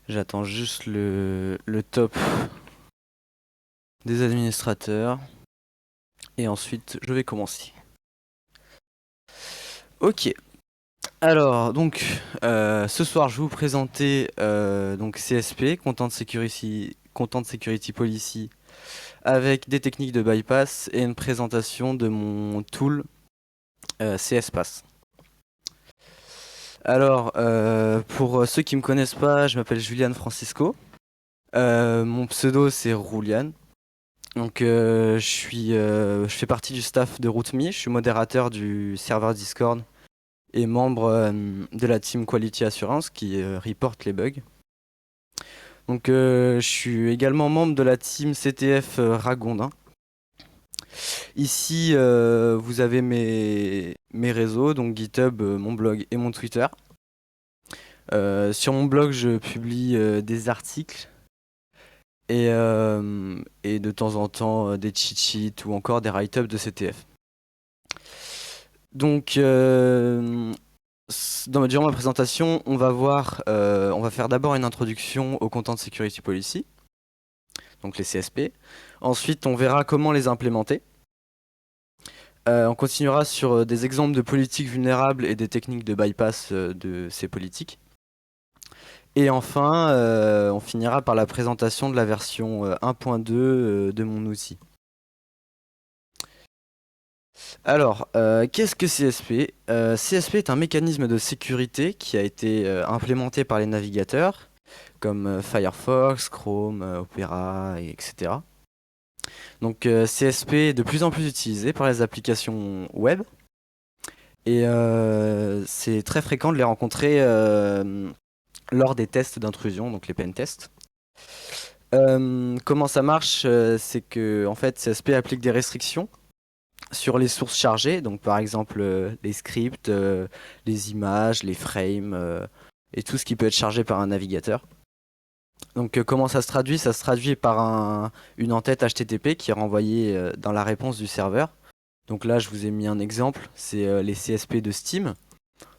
J'attends juste le top des administrateurs. Et ensuite, je vais commencer. Ok. Alors, donc, ce soir, je vais vous présenter donc CSP, Content Security Policy, avec des techniques de bypass et une présentation de mon tool CSPass. Alors, pour ceux qui me connaissent pas, je m'appelle Julian Francisco. Mon pseudo c'est Roulian. Donc je fais partie du staff de RootMe, je suis modérateur du serveur Discord et membre de la team Quality Assurance qui reporte les bugs. Donc je suis également membre de la team CTF Ragondin. Ici vous avez mes réseaux, donc GitHub, mon blog et mon Twitter. Sur mon blog je publie des articles et de temps en temps des cheat sheets ou encore des write-ups de CTF. Donc, durant ma présentation, on va faire d'abord une introduction au Content Security Policy, donc les CSP. Ensuite, on verra comment les implémenter. On continuera sur des exemples de politiques vulnérables et des techniques de bypass de ces politiques. Et enfin, on finira par la présentation de la version 1.2 de mon outil. Alors, qu'est-ce que CSP? CSP est un mécanisme de sécurité qui a été implémenté par les navigateurs, comme Firefox, Chrome, Opera, etc. Donc CSP est de plus en plus utilisé par les applications web, et c'est très fréquent de les rencontrer lors des tests d'intrusion, donc les pen tests. Comment ça marche? C'est que en fait, CSP applique des restrictions sur les sources chargées, donc par exemple les scripts, les images, les frames et tout ce qui peut être chargé par un navigateur. Donc comment ça se traduit? Ça se traduit par une entête HTTP qui est renvoyée dans la réponse du serveur. Donc là je vous ai mis un exemple, c'est les CSP de Steam.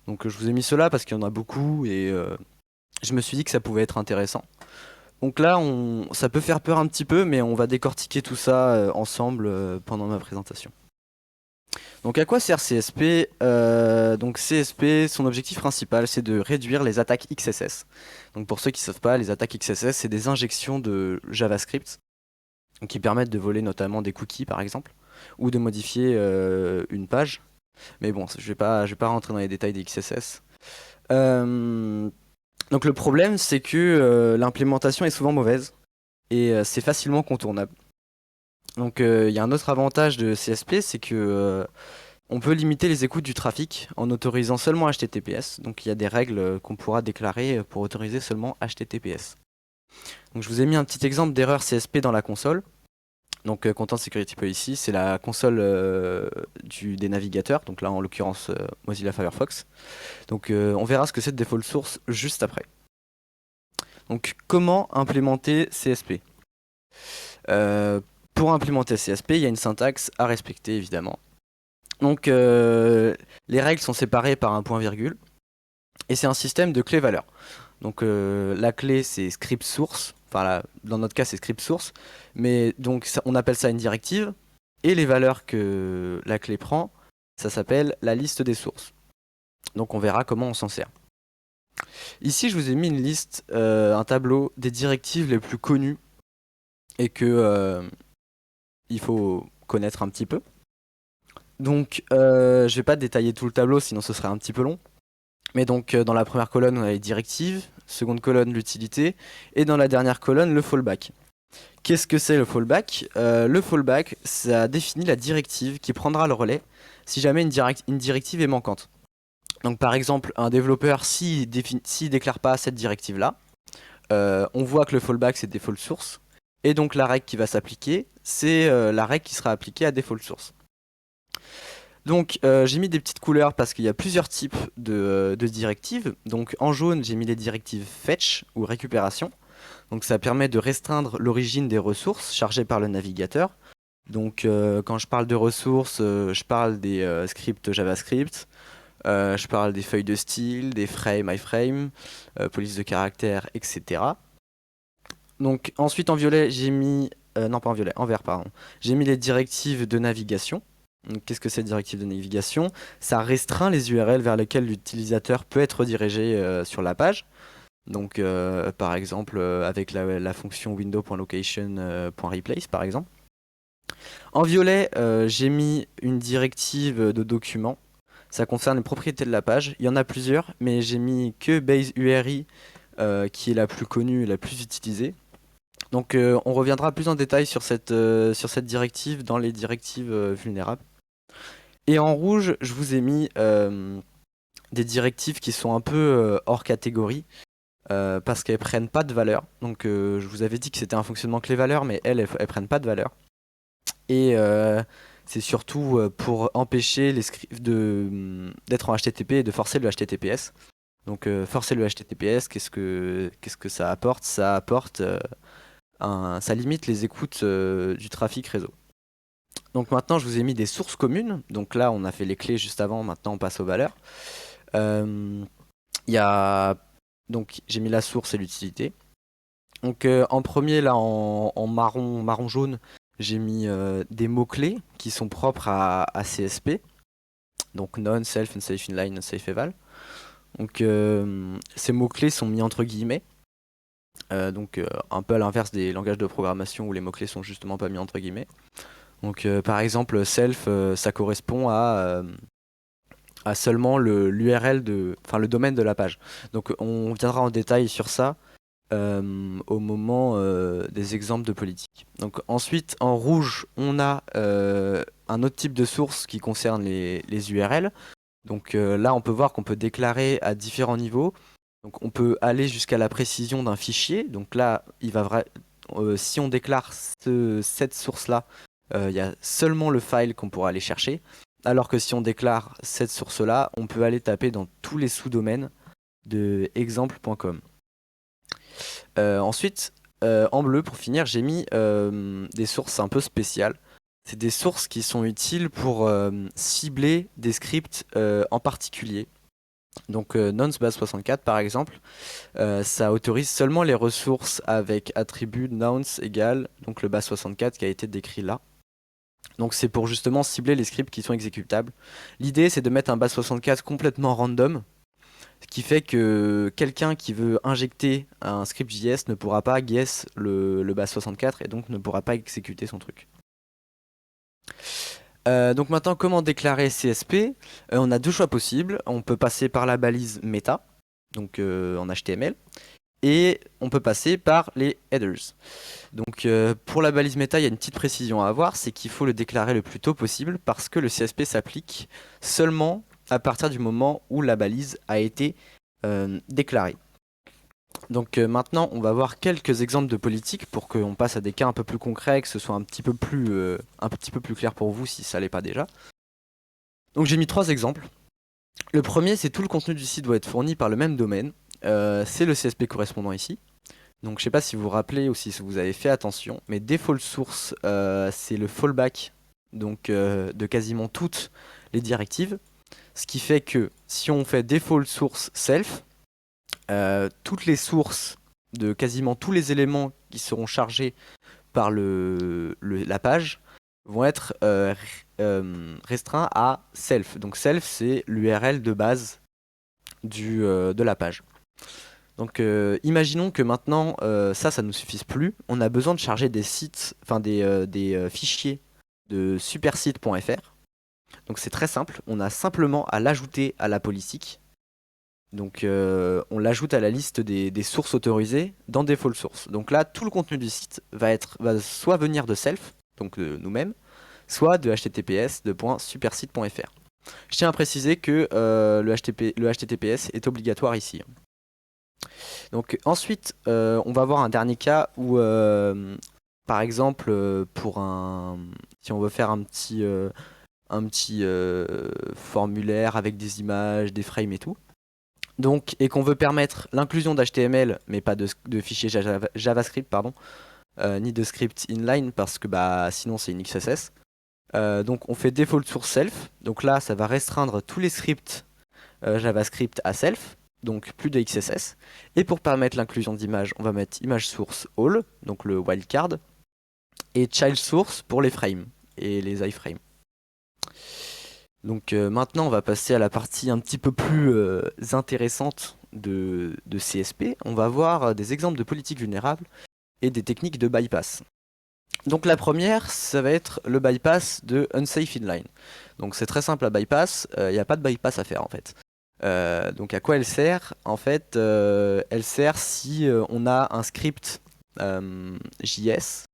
Donc je vous ai mis cela parce qu'il y en a beaucoup et je me suis dit que ça pouvait être intéressant. Donc là ça peut faire peur un petit peu, mais on va décortiquer tout ça ensemble pendant ma présentation. Donc à quoi sert CSP? Donc CSP, son objectif principal, c'est de réduire les attaques XSS. Donc pour ceux qui ne savent pas, les attaques XSS, c'est des injections de JavaScript qui permettent de voler notamment des cookies par exemple, ou de modifier une page. Mais bon, je vais pas rentrer dans les détails des XSS. Donc le problème, c'est que l'implémentation est souvent mauvaise et c'est facilement contournable. Donc il y a un autre avantage de CSP, c'est que on peut limiter les écoutes du trafic en autorisant seulement HTTPS. Donc il y a des règles qu'on pourra déclarer pour autoriser seulement HTTPS. Donc je vous ai mis un petit exemple d'erreur CSP dans la console. Donc Content Security Policy, c'est la console des navigateurs. Donc là en l'occurrence Mozilla Firefox. Donc on verra ce que c'est de default source juste après. Donc comment implémenter CSP? Pour implémenter CSP, il y a une syntaxe à respecter évidemment. Donc les règles sont séparées par un point virgule et c'est un système de clé-valeur. Donc la clé c'est script source, enfin là, dans notre cas c'est script source, mais donc on appelle ça une directive et les valeurs que la clé prend, ça s'appelle la liste des sources. Donc on verra comment on s'en sert. Ici je vous ai mis une liste, un tableau des directives les plus connues et que il faut connaître un petit peu. Donc, je vais pas détailler tout le tableau, sinon ce serait un petit peu long. Mais donc, dans la première colonne, on a les directives, seconde colonne, l'utilité, et dans la dernière colonne, le fallback. Qu'est-ce que c'est le fallback? Le fallback, ça définit la directive qui prendra le relais si jamais une directive est manquante. Donc, par exemple, un développeur, s'il déclare pas cette directive-là, on voit que le fallback, c'est default source, et donc la règle qui va s'appliquer, c'est la règle qui sera appliquée à default source. Donc j'ai mis des petites couleurs parce qu'il y a plusieurs types de directives. Donc en jaune j'ai mis les directives fetch ou récupération. Donc ça permet de restreindre l'origine des ressources chargées par le navigateur. Donc quand je parle de ressources, je parle des scripts JavaScript, Je parle des feuilles de style, des frames, iframe, police de caractère, etc. Donc ensuite en violet, j'ai mis... non pas en violet, en vert pardon. J'ai mis les directives de navigation. Donc, qu'est-ce que c'est directive de navigation? Ça restreint les URL vers lesquelles l'utilisateur peut être redirigé sur la page. Donc par exemple avec la fonction window.location.replace par exemple. En violet, j'ai mis une directive de document. Ça concerne les propriétés de la page. Il y en a plusieurs, mais j'ai mis que base URI qui est la plus connue et la plus utilisée. Donc on reviendra plus en détail sur cette directive dans les directives vulnérables. Et en rouge, je vous ai mis des directives qui sont un peu hors catégorie parce qu'elles prennent pas de valeur. Donc je vous avais dit que c'était un fonctionnement clé-valeur, mais elles prennent pas de valeur. Et c'est surtout pour empêcher les scripts d'être en HTTP et de forcer le HTTPS. Donc forcer le HTTPS, qu'est-ce que ça apporte? Ça apporte ça limite les écoutes du trafic réseau. Donc maintenant, je vous ai mis des sources communes. Donc là, on a fait les clés juste avant. Maintenant, on passe aux valeurs. Il y a donc j'ai mis la source et l'utilité. Donc en premier, là, en marron jaune, j'ai mis des mots-clés qui sont propres à CSP. Donc non, self, unsafe inline, unsafe eval. Donc ces mots-clés sont mis entre guillemets. Donc un peu à l'inverse des langages de programmation où les mots-clés sont justement pas mis entre guillemets. Donc par exemple self ça correspond à seulement l'URL enfin le domaine de la page. Donc on viendra en détail sur ça au moment des exemples de politique. Donc ensuite en rouge on a un autre type de source qui concerne les URL. Donc là on peut voir qu'on peut déclarer à différents niveaux. Donc on peut aller jusqu'à la précision d'un fichier. Donc là si on déclare cette source là, il y a seulement le file qu'on pourra aller chercher. Alors que si on déclare cette source-là, on peut aller taper dans tous les sous-domaines de exemple.com. Ensuite, en bleu, pour finir, j'ai mis des sources un peu spéciales. C'est des sources qui sont utiles pour cibler des scripts en particulier. Donc nonce base64 par exemple, ça autorise seulement les ressources avec attribut nonce égale, donc le base64 qui a été décrit là. Donc c'est pour justement cibler les scripts qui sont exécutables. L'idée c'est de mettre un base64 complètement random, ce qui fait que quelqu'un qui veut injecter un script JS ne pourra pas guess le base64 et donc ne pourra pas exécuter son truc. Donc maintenant comment déclarer CSP? On a deux choix possibles. On peut passer par la balise meta, donc en HTML, et on peut passer par les headers. Donc pour la balise méta, il y a une petite précision à avoir, c'est qu'il faut le déclarer le plus tôt possible parce que le CSP s'applique seulement à partir du moment où la balise a été déclarée. Donc maintenant, on va voir quelques exemples de politique pour qu'on passe à des cas un peu plus concrets, que ce soit un petit peu plus clair pour vous si ça l'est pas déjà. Donc j'ai mis 3 exemples. Le premier, c'est tout le contenu du site doit être fourni par le même domaine. C'est le CSP correspondant ici. Donc je sais pas si vous vous rappelez ou si vous avez fait attention, mais default source c'est le fallback donc de quasiment toutes les directives. Ce qui fait que si on fait default source self, toutes les sources de quasiment tous les éléments qui seront chargés par la page vont être restreints à self. Donc self c'est l'URL de base de la page. Donc imaginons que maintenant ça ne nous suffise plus. On a besoin de charger des sites, enfin des fichiers de supersite.fr. Donc c'est très simple, on a simplement à l'ajouter à la politique. Donc on l'ajoute à la liste des sources autorisées dans default source. Donc là tout le contenu du site va soit venir de self, donc de nous-mêmes, soit de https de .supersite.fr. Je tiens à préciser que le HTTPS est obligatoire ici. Donc ensuite, on va voir un dernier cas où, par exemple, si on veut faire un petit formulaire avec des images, des frames et tout, donc, et qu'on veut permettre l'inclusion d'HTML, mais pas de fichiers JavaScript, pardon, ni de script inline, parce que sinon c'est une XSS. Donc on fait default source self, donc là ça va restreindre tous les scripts JavaScript à self, donc plus de XSS. Et pour permettre l'inclusion d'images, on va mettre image source all, donc le wildcard, et child source pour les frames et les iframes. Donc maintenant, on va passer à la partie un petit peu plus intéressante de CSP. On va voir des exemples de politiques vulnérables et des techniques de bypass. Donc la première, ça va être le bypass de unsafe inline. Donc c'est très simple à bypass, il n'y a pas de bypass à faire en fait. Donc à quoi elle sert? En fait, elle sert si on a un script JS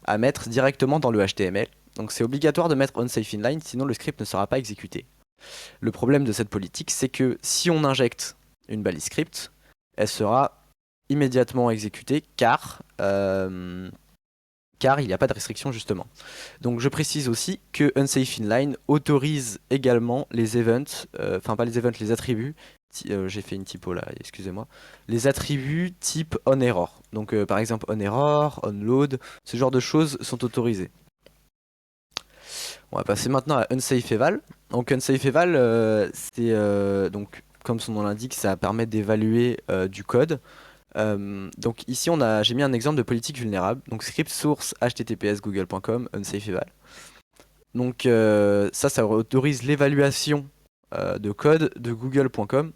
à mettre directement dans le HTML. Donc c'est obligatoire de mettre unsafe inline, sinon le script ne sera pas exécuté. Le problème de cette politique, c'est que si on injecte une balise script, elle sera immédiatement exécutée car il n'y a pas de restriction justement. Donc je précise aussi que unsafe inline autorise également les events, enfin pas les events, les attributs, j'ai fait une typo là, excusez-moi, les attributs type onError. Donc par exemple onError, onload, ce genre de choses sont autorisées. On va passer maintenant à unsafe eval. Donc unsafe eval, c'est donc comme son nom l'indique, ça permet d'évaluer du code. Donc ici j'ai mis un exemple de politique vulnérable. Donc script source https google.com unsafe eval. Donc ça autorise l'évaluation de code de google.com.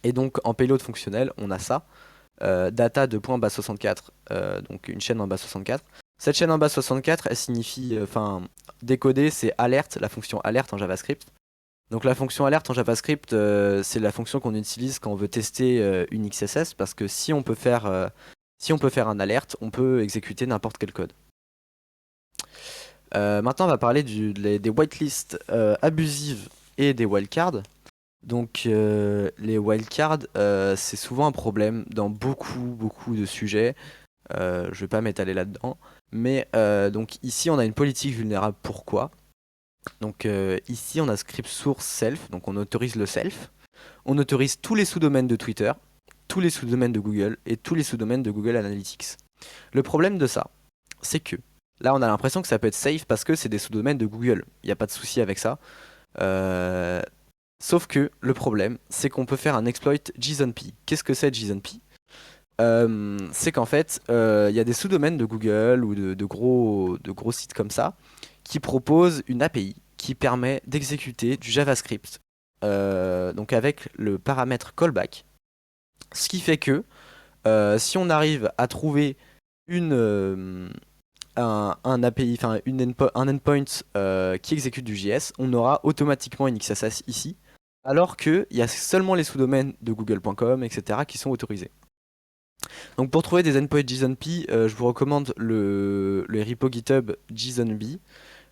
Et donc en payload fonctionnel, on a ça. Data de .base64, donc une chaîne en base 64. Cette chaîne en base 64, elle signifie, décoder, c'est alert, la fonction alert en JavaScript. Donc la fonction alert en JavaScript, c'est la fonction qu'on utilise quand on veut tester une XSS, parce que si on peut faire un alert, on peut exécuter n'importe quel code. Maintenant, on va parler des whitelists abusives et des wildcards. Donc les wildcards, c'est souvent un problème dans beaucoup de sujets. Je vais pas m'étaler là-dedans. Mais donc ici, on a une politique vulnérable. Pourquoi? Donc ici, on a script source self, donc on autorise le self. On autorise tous les sous-domaines de Twitter, tous les sous-domaines de Google et tous les sous-domaines de Google Analytics. Le problème de ça, c'est que là, on a l'impression que ça peut être safe parce que c'est des sous-domaines de Google. Il n'y a pas de souci avec ça. Sauf que le problème, c'est qu'on peut faire un exploit JSONP. Qu'est-ce que c'est JSONP? C'est qu'en fait, il y a des sous-domaines de Google ou de gros sites comme ça qui proposent une API qui permet d'exécuter du JavaScript donc avec le paramètre callback. Ce qui fait que si on arrive à trouver un API, enfin un endpoint qui exécute du JS, on aura automatiquement une XSS ici, alors qu'il y a seulement les sous-domaines de google.com, etc. qui sont autorisés. Donc pour trouver des endpoints JSONP, je vous recommande le repo GitHub JSONB.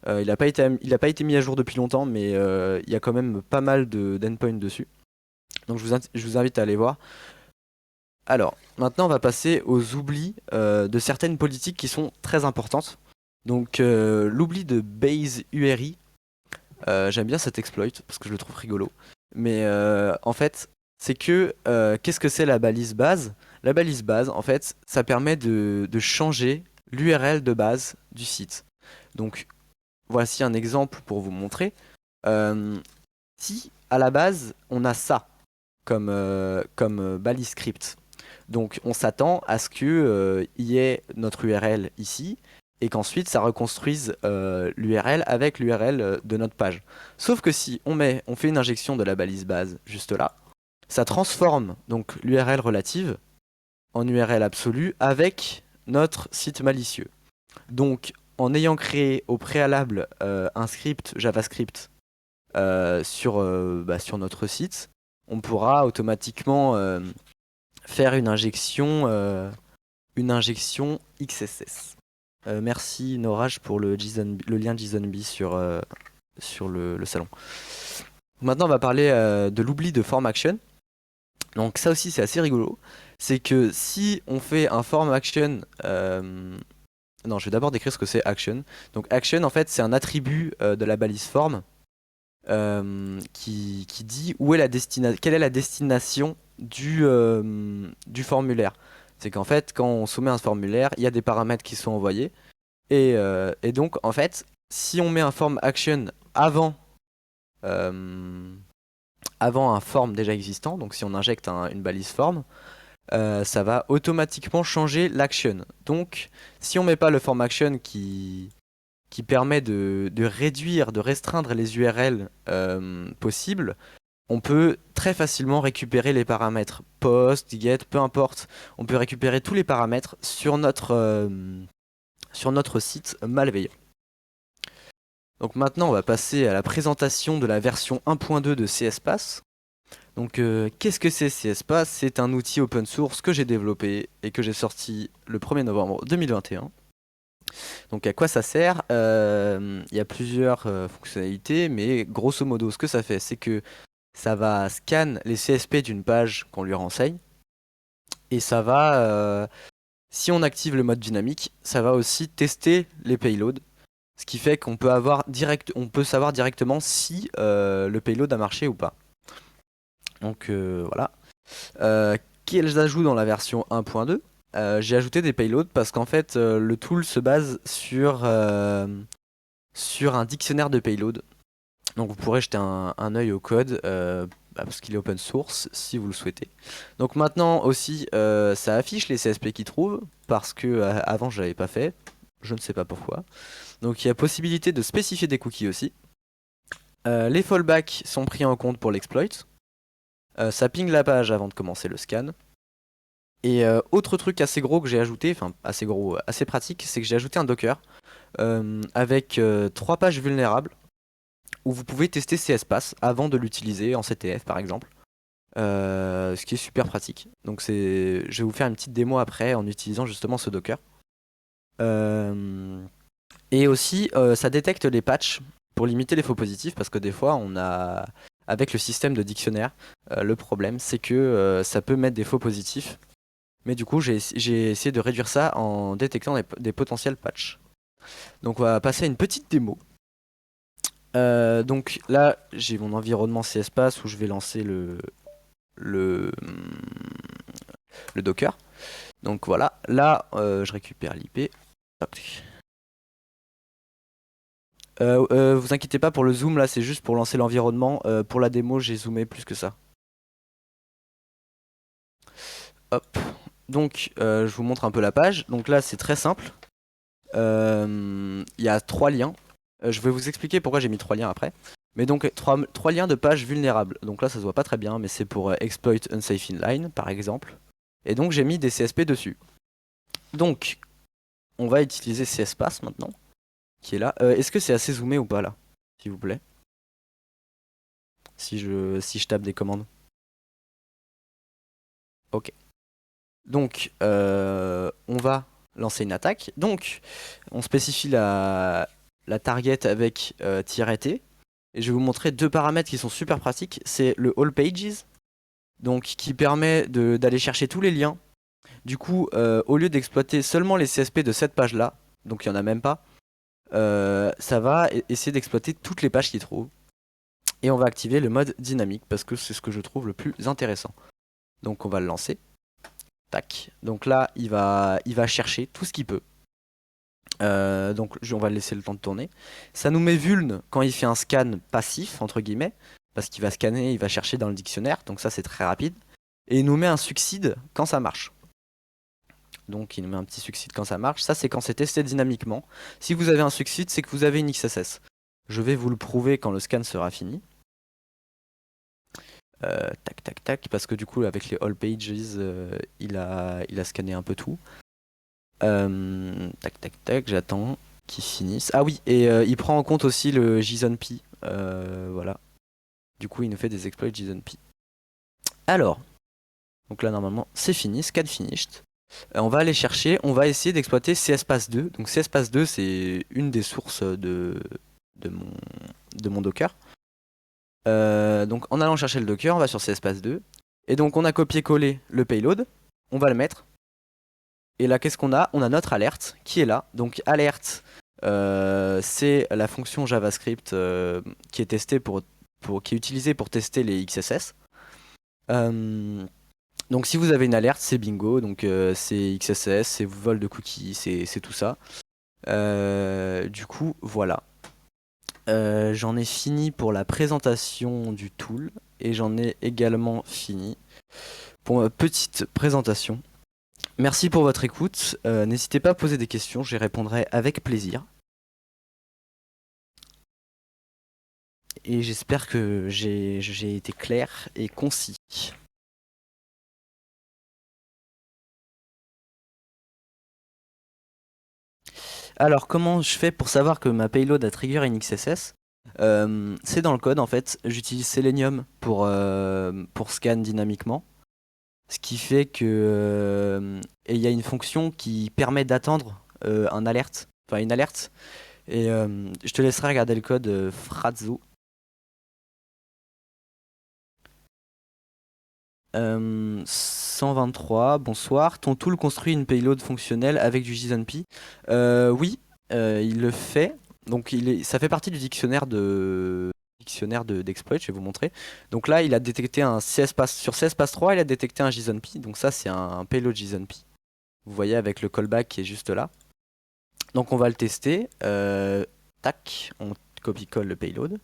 Il n'a pas été mis à jour depuis longtemps, mais il y a quand même pas mal d'endpoints dessus. Donc je vous invite à aller voir. Alors, maintenant on va passer aux oublis de certaines politiques qui sont très importantes. Donc l'oubli de base URI, j'aime bien cet exploit parce que je le trouve rigolo. Mais en fait, c'est que qu'est-ce que c'est la balise base? La balise base, en fait, ça permet de changer l'URL de base du site. Donc voici un exemple pour vous montrer. Si à la base on a ça comme balise script, donc on s'attend à ce que y ait notre URL ici et qu'ensuite ça reconstruise l'URL avec l'URL de notre page. Sauf que si on fait une injection de la balise base juste là, ça transforme donc l'URL relative en URL absolue avec notre site malicieux. Donc en ayant créé au préalable un script JavaScript sur notre site, on pourra automatiquement faire une injection XSS. Merci Norage pour le lien JSONB sur le salon. Maintenant on va parler de l'oubli de form action. Donc ça aussi c'est assez rigolo. C'est que si on fait un form action... Non, je vais d'abord décrire ce que c'est action. Donc action en fait c'est un attribut de la balise form qui dit quelle est la destination du formulaire. C'est qu'en fait quand on soumet un formulaire, il y a des paramètres qui sont envoyés et donc en fait si on met un form action avant avant un form déjà existant. Donc si on injecte une balise form, ça va automatiquement changer l'action. Donc si on met pas le form action qui permet de réduire, de restreindre les URL possibles, on peut très facilement récupérer les paramètres post, get, peu importe. On peut récupérer tous les paramètres sur notre site malveillant. Donc maintenant, on va passer à la présentation de la version 1.2 de CSPass. Donc qu'est-ce que c'est CSPass? C'est un outil open source que j'ai développé et que j'ai sorti le 1er novembre 2021. Donc à quoi ça sert? Il y a plusieurs fonctionnalités, mais grosso modo, ce que ça fait, c'est que ça va scan les CSP d'une page qu'on lui renseigne, et ça va, si on active le mode dynamique, ça va aussi tester les payloads, ce qui fait qu'on peut on peut savoir directement si le payload a marché ou pas. Donc voilà. Quels ajouts dans la version 1.2? J'ai ajouté des payloads parce qu'en fait le tool se base sur un dictionnaire de payload. Donc vous pourrez jeter un œil au code parce qu'il est open source si vous le souhaitez. Donc maintenant aussi ça affiche les CSP qu'il trouve parce que avant je l'avais pas fait, je ne sais pas pourquoi. Donc il y a possibilité de spécifier des cookies aussi. Les fallbacks sont pris en compte pour l'exploit. Ça ping la page avant de commencer le scan. Et autre truc assez gros que j'ai ajouté, enfin assez gros, assez pratique, c'est que j'ai ajouté un Docker avec 3 pages vulnérables où vous pouvez tester CSPass avant de l'utiliser en CTF par exemple. Ce qui est super pratique. Donc je vais vous faire une petite démo après en utilisant justement ce Docker. Et aussi ça détecte les patchs pour limiter les faux positifs parce que des fois on a, avec le système de dictionnaire, le problème c'est que ça peut mettre des faux positifs. Mais du coup, j'ai essayé de réduire ça en détectant des potentiels patchs. Donc on va passer à une petite démo. Donc là, j'ai mon environnement CSPass où je vais lancer le, le Docker. Donc voilà, là, je récupère l'IP. Vous inquiétez pas pour le zoom, là, c'est juste pour lancer l'environnement. Pour la démo, j'ai zoomé plus que ça. Hop. Donc, je vous montre un peu la page. Donc là, c'est très simple. Il y a 3 liens. Je vais vous expliquer pourquoi j'ai mis 3 liens après. Mais donc 3 liens de pages vulnérables. Donc là ça se voit pas très bien, mais c'est pour exploit unsafe inline par exemple. Et donc j'ai mis des CSP dessus. Donc on va utiliser CSPass maintenant, qui est là. Est-ce que c'est assez zoomé ou pas là, s'il vous plaît? Si je tape des commandes. Ok. Donc on va lancer une attaque. Donc on spécifie la target avec -t. Et je vais vous montrer 2 paramètres qui sont super pratiques. C'est le all pages, donc qui permet d'aller chercher tous les liens. Du coup, au lieu d'exploiter seulement les CSP de cette page-là, donc il n'y en a même pas, ça va essayer d'exploiter toutes les pages qu'il trouve. Et on va activer le mode dynamique parce que c'est ce que je trouve le plus intéressant. Donc on va le lancer. Tac. Donc là, il va chercher tout ce qu'il peut. Donc on va laisser le temps de tourner. Ça nous met vuln quand il fait un scan passif, entre guillemets, parce qu'il va scanner, il va chercher dans le dictionnaire, donc ça c'est très rapide. Et il nous met un succide quand ça marche. Donc il nous met un petit succide quand ça marche. Ça c'est quand c'est testé dynamiquement. Si vous avez un succide, c'est que vous avez une XSS. Je vais vous le prouver quand le scan sera fini. Tac tac tac, parce que du coup avec les all pages, il a scanné un peu tout. Tac tac tac, j'attends qu'il finisse. Ah oui, et il prend en compte aussi le JSON-P. Voilà. Du coup, il nous fait des exploits JSON-P. Alors, donc là normalement c'est fini, scan finished. On va aller chercher, on va essayer d'exploiter CSPass2. Donc CSPass2 c'est une des sources de mon Docker. Donc en allant chercher le Docker, on va sur CSPass2. Et donc on a copié-collé le payload, on va le mettre. Et là qu'est-ce qu'on a? On a notre alerte qui est là. Donc alerte, c'est la fonction JavaScript qui est testée qui est utilisée pour tester les XSS. Donc si vous avez une alerte, c'est bingo, donc c'est XSS, c'est vol de cookies, c'est tout ça. Du coup, voilà. J'en ai fini pour la présentation du tool. et j'en ai également fini pour ma petite présentation. Merci pour votre écoute. N'hésitez pas à poser des questions, j'y répondrai avec plaisir. Et j'espère que j'ai été clair et concis. Alors, comment je fais pour savoir que ma payload a trigger une XSS? C'est dans le code en fait. J'utilise Selenium pour scan dynamiquement. Ce qui fait que et il y a une fonction qui permet d'attendre un alerte, enfin une alerte. Et je te laisserai regarder le code Frazzo. 123, bonsoir. Ton tool construit une payload fonctionnelle avec du JSONP. Oui, il le fait. Donc ça fait partie du dictionnaire d'exploit, je vais vous montrer. Donc là, il a détecté un sur CSPass3, il a détecté un JSONP. Donc ça, c'est un payload JSONP. Vous voyez avec le callback qui est juste là. Donc on va le tester. Tac, on copie-colle le payload.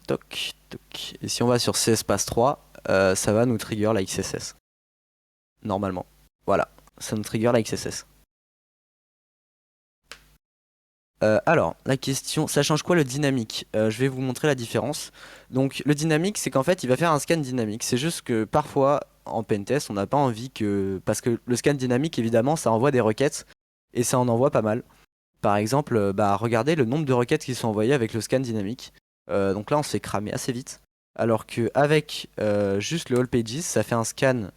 Toc, toc. Et si on va sur CSPass3, ça va nous trigger la XSS. Normalement. Voilà, ça nous trigger la XSS. Alors, la question, ça change quoi le dynamique? Je vais vous montrer la différence. Donc, le dynamique, c'est qu'en fait, il va faire un scan dynamique. C'est juste que parfois, en pentest, on n'a pas envie que... Parce que le scan dynamique, évidemment, ça envoie des requêtes, et ça en envoie pas mal. Par exemple, bah, regardez le nombre de requêtes qui sont envoyées avec le scan dynamique. Donc là, on se fait cramer assez vite. Alors qu'avec juste le All Pages, ça fait un scan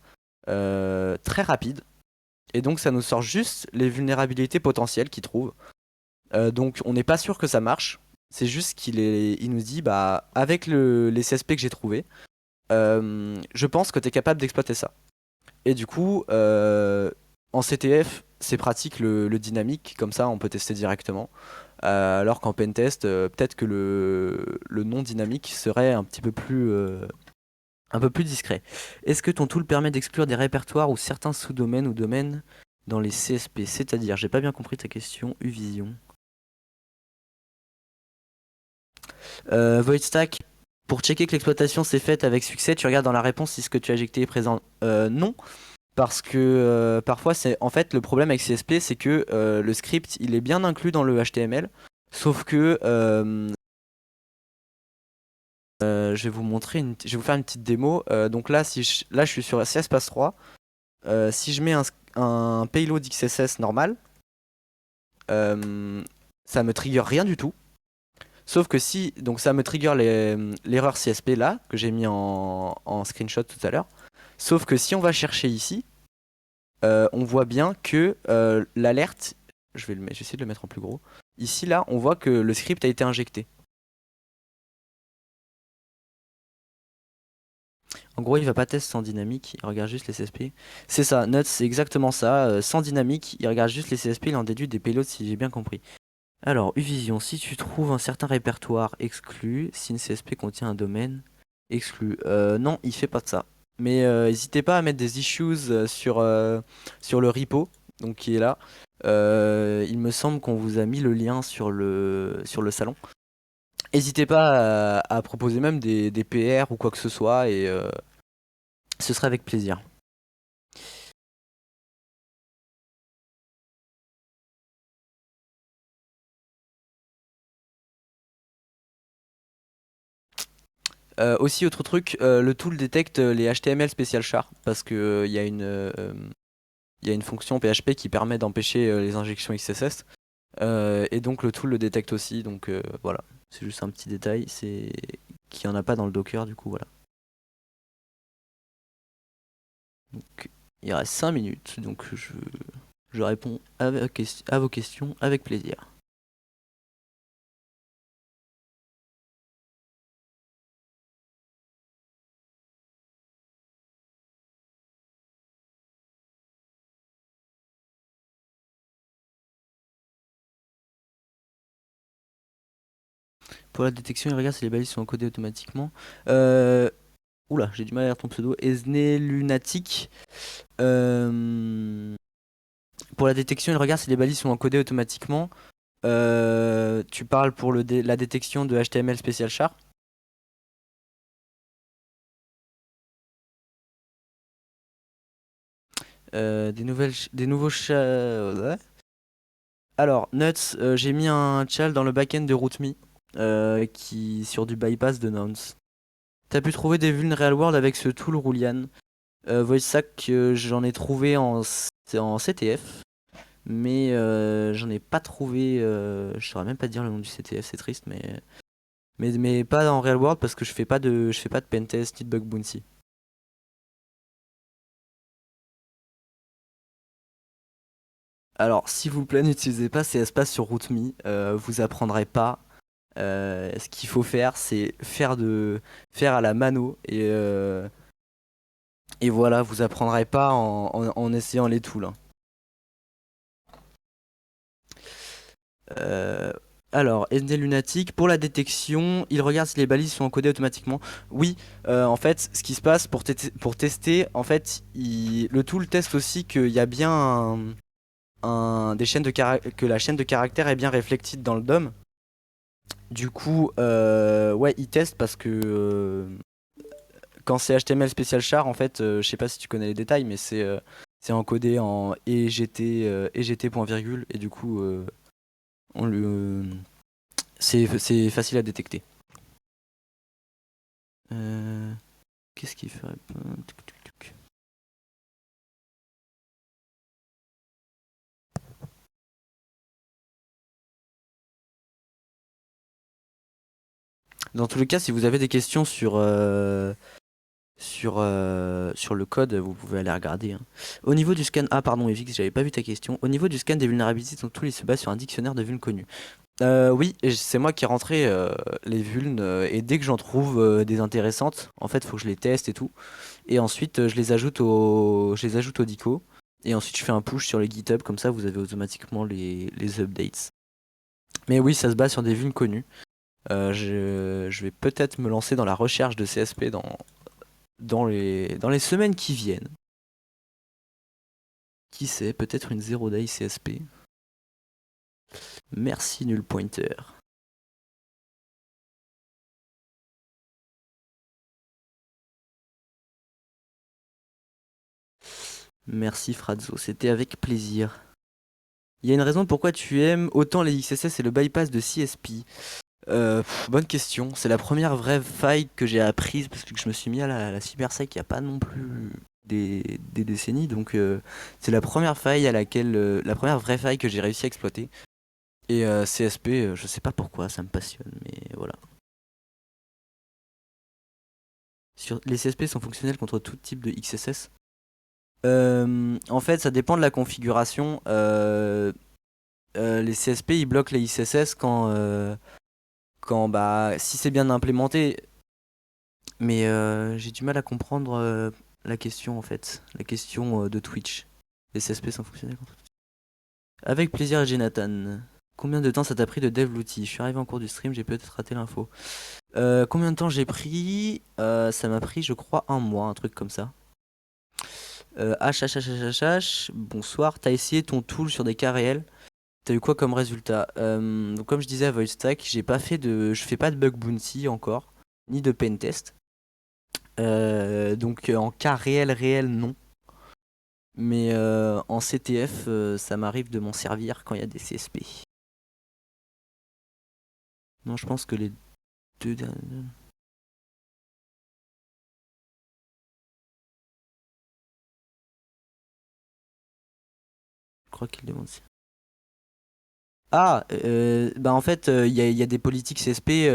très rapide. Et donc, ça nous sort juste les vulnérabilités potentielles qu'il trouve. Donc, on n'est pas sûr que ça marche. C'est juste il nous dit, bah, avec les CSP que j'ai trouvé, je pense que tu es capable d'exploiter ça. Et du coup, en CTF, c'est pratique le dynamique, comme ça on peut tester directement. Alors qu'en pentest, peut-être que le non dynamique serait un peu plus discret. Est-ce que ton tool permet d'exclure des répertoires ou certains sous-domaines ou domaines dans les CSP? C'est-à-dire, j'ai pas bien compris ta question, Uvision. Void stack, pour checker que l'exploitation s'est faite avec succès, tu regardes dans la réponse si ce que tu as injecté est présent. Non. Parce que parfois, c'est en fait le problème avec CSP, c'est que le script il est bien inclus dans le HTML, sauf que je vais vous montrer, je vais vous faire une petite démo. Donc là, là, je suis sur CSPass3. Si je mets un payload XSS normal, ça me trigger rien du tout. Sauf que si, donc ça me trigger l'erreur CSP là que j'ai mis en screenshot tout à l'heure. Sauf que si on va chercher ici, on voit bien que l'alerte, je vais essayer de le mettre en plus gros. Ici, là, on voit que le script a été injecté. En gros, il va pas tester sans dynamique, il regarde juste les CSP. C'est ça, Nuts, c'est exactement ça. Sans dynamique, il regarde juste les CSP, il en déduit des payloads si j'ai bien compris. Alors, Uvision, si tu trouves un certain répertoire exclu, si une CSP contient un domaine exclu. Non, il fait pas de ça. Mais n'hésitez pas à mettre des issues sur le repo, donc qui est là. Il me semble qu'on vous a mis le lien sur le salon. N'hésitez pas à proposer même des PR ou quoi que ce soit et ce serait avec plaisir. Aussi, autre truc, le tool détecte les HTML spécial char parce que il y a une fonction PHP qui permet d'empêcher les injections XSS. Et donc le tool le détecte aussi, donc voilà. C'est juste un petit détail, c'est qu'il n'y en a pas dans le Docker, du coup, voilà. Donc il reste 5 minutes, donc je réponds à vos questions avec plaisir. Pour la détection, il regarde si les balises sont encodées automatiquement. Oula, j'ai du mal à lire ton pseudo. Esne Lunatic. Pour la détection, il regarde si les balises sont encodées automatiquement. Tu parles pour la détection de HTML spécial char? Des nouveaux chats. Ouais. Alors, Nuts, j'ai mis un chal dans le backend de RootMe qui sur du bypass de nonce. T'as pu trouver des vulnes real world avec ce tool Roulian. VoiceSack, j'en ai trouvé en CTF, mais j'en ai pas trouvé. Je saurais même pas dire le nom du CTF, c'est triste, mais pas en real world parce que je fais pas de pentest ni de bug bounty. Alors, s'il vous plaît, n'utilisez pas ces espaces sur RootMe. Vous apprendrez pas. Ce qu'il faut faire, c'est faire à la mano et voilà, vous apprendrez pas en essayant les tools, hein. Euh, alors, SD Lunatic, pour la détection, il regarde si les balises sont encodées automatiquement. Oui, en fait, ce qui se passe pour tester, en fait, le tool teste aussi qu'il y a bien que la chaîne de caractères est bien reflected dans le DOM. Du coup, ouais, il teste parce que quand c'est HTML spécial char, en fait, je sais pas si tu connais les détails, mais c'est encodé en EGT point virgule et du coup, on le c'est facile à détecter. Euh, Qu'est-ce qu'il ferait pas? Dans tous les cas, si vous avez des questions sur le code, vous pouvez aller regarder, hein. Au niveau du scan, ah pardon, Evix, j'avais pas vu ta question. Au niveau du scan des vulnérabilités, ton tool il se base sur un dictionnaire de vulnes connus. Oui, et c'est moi qui ai rentré les vulnes et dès que j'en trouve des intéressantes, en fait, faut que je les teste et tout. Et ensuite, je les ajoute au dico. Et ensuite, je fais un push sur les GitHub, comme ça, vous avez automatiquement les updates. Mais oui, ça se base sur des vulnes connues. Je vais peut-être me lancer dans la recherche de CSP dans les semaines qui viennent. Qui sait, peut-être une zero day CSP. Merci, Null Pointer. Merci, Frazzo, c'était avec plaisir. Il y a une raison pourquoi tu aimes autant les XSS et le bypass de CSP. Bonne question. C'est la première vraie faille que j'ai apprise parce que je me suis mis à la cybersec il n'y a pas non plus des décennies. Donc c'est la première faille la première vraie faille que j'ai réussi à exploiter. Et CSP, je sais pas pourquoi, ça me passionne, mais voilà. Les CSP sont fonctionnels contre tout type de XSS. En fait, ça dépend de la configuration. Les CSP ils bloquent les XSS quand bah si c'est bien implémenté. Mais j'ai du mal à comprendre la question en fait, la question de Twitch. Les CSP sont fonctionnels contre Twitch. Avec plaisir, Jonathan. Combien de temps ça t'a pris de dev l'outil? Je suis arrivé en cours du stream, j'ai peut-être raté l'info. Combien de temps j'ai pris? Ça m'a pris, je crois, un mois, un truc comme ça. Bonsoir, t'as essayé ton tool sur des cas réels. T'as eu quoi comme résultat? Donc comme je disais à VoiceStack, je fais pas de bug bounty encore, ni de pentest. Donc en cas réel, non. Mais en CTF, ça m'arrive de m'en servir quand il y a des CSP. Non, je pense que les deux derniers. Je crois qu'il demande si. Ah, bah en fait, il y a des politiques CSP.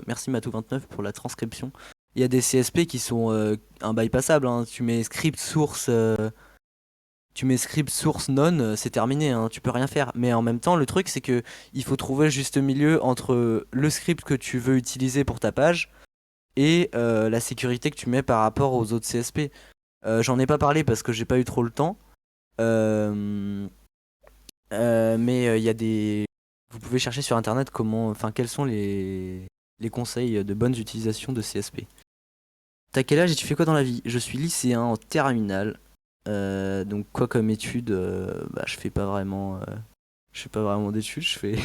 Merci Matou29 pour la transcription. Il y a des CSP qui sont imbypassables, hein. Tu mets script source non, c'est terminé, hein, tu peux rien faire. Mais en même temps, le truc, c'est que il faut trouver le juste milieu entre le script que tu veux utiliser pour ta page et la sécurité que tu mets par rapport aux autres CSP. J'en ai pas parlé parce que j'ai pas eu trop le temps. Euh, mais il y a des. Vous pouvez chercher sur internet quels sont les conseils de bonnes utilisations de CSP. T'as quel âge et tu fais quoi dans la vie? Je suis lycéen en terminale. Donc quoi comme études? Bah je fais pas vraiment d'études.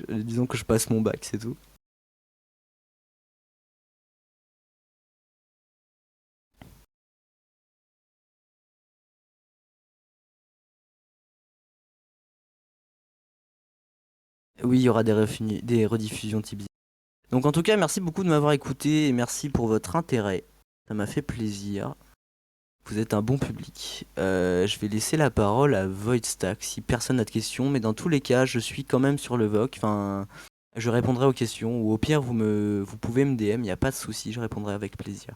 Disons que je passe mon bac, c'est tout. Oui, il y aura des rediffusions type. Donc en tout cas, merci beaucoup de m'avoir écouté et merci pour votre intérêt. Ça m'a fait plaisir. Vous êtes un bon public. Je vais laisser la parole à Voidstack si personne n'a de questions, mais dans tous les cas, je suis quand même sur le VOC. Enfin, je répondrai aux questions ou au pire, vous pouvez me DM, il n'y a pas de souci, je répondrai avec plaisir.